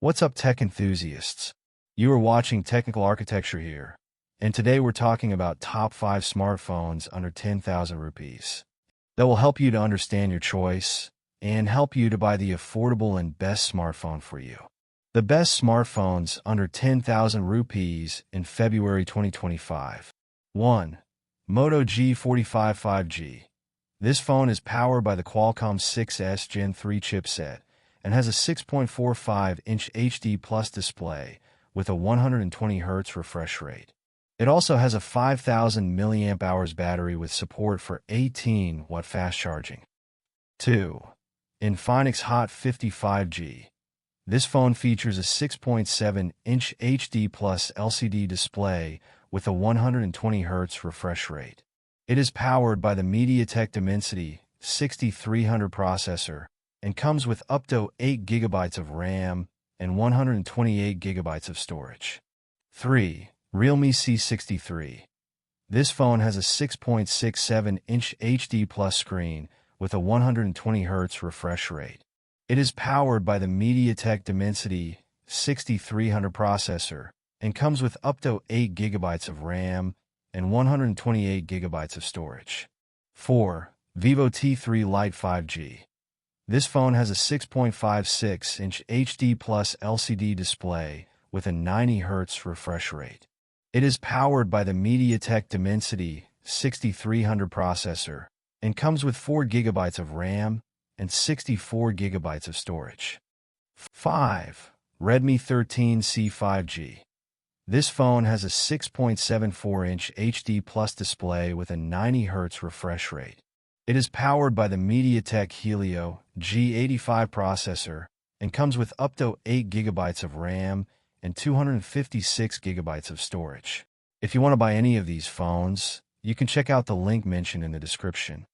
What's up, tech enthusiasts? You are watching Technical Architecture here, and today we're talking about top 5 smartphones under 10,000 rupees that will help you to understand your choice and help you to buy the affordable and best smartphone for you. The best smartphones under 10,000 rupees in February 2025. 1. Moto G45 5G. This phone is powered by the Qualcomm 6S Gen 3 chipset and has a 6.45-inch HD Plus display with a 120 Hz refresh rate. It also has a 5,000 mAh battery with support for 18-watt fast charging. 2. Infinix Hot 55G. This phone features a 6.7-inch HD Plus LCD display with a 120 Hz refresh rate. It is powered by the MediaTek Dimensity 6300 processor and comes with up to 8 GB of RAM and 128 GB of storage. 3. Realme C63. This phone has a 6.67-inch HD Plus screen with a 120 Hz refresh rate. It is powered by the MediaTek Dimensity 6300 processor and comes with up to 8 GB of RAM and 128 GB of storage. 4. Vivo T3 Lite 5G. This phone has a 6.56-inch HD Plus LCD display with a 90 Hz refresh rate. It is powered by the MediaTek Dimensity 6300 processor and comes with 4 GB of RAM and 64 GB of storage. 5. Redmi 13C 5G. This phone has a 6.74-inch HD Plus display with a 90 Hz refresh rate. It is powered by the MediaTek Helio G45 processor and comes with up to 8 GB of RAM and 256 GB of storage. If you want to buy any of these phones, you can check out the link mentioned in the description.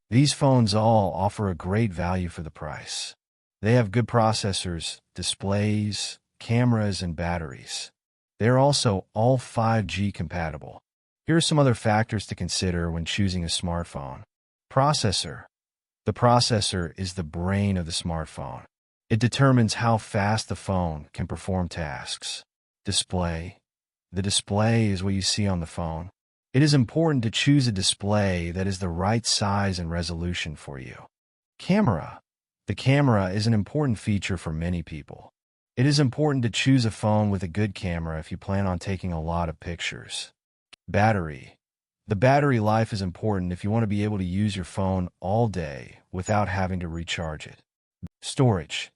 These phones all offer a great value for the price. They have good processors, displays, cameras, and batteries. They are also all 5G compatible. Here are some other factors to consider when choosing a smartphone. Processor. The processor is the brain of the smartphone. It determines how fast the phone can perform tasks. Display. The display is what you see on the phone. It is important to choose a display that is the right size and resolution for you. Camera. The camera is an important feature for many people. It is important to choose a phone with a good camera if you plan on taking a lot of pictures. Battery. The battery life is important if you want to be able to use your phone all day without having to recharge it. Storage.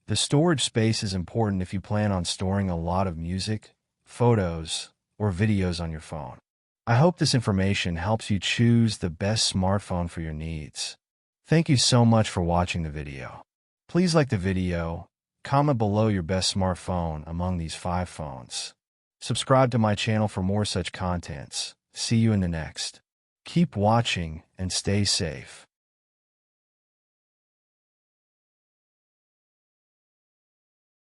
The storage space is important if you plan on storing a lot of music, photos, or videos on your phone. I hope this information helps you choose the best smartphone for your needs. Thank you so much for watching the video. Please like the video, comment below your best smartphone among these 5 phones. Subscribe to my channel for more such contents. See you in the next. Keep watching and stay safe.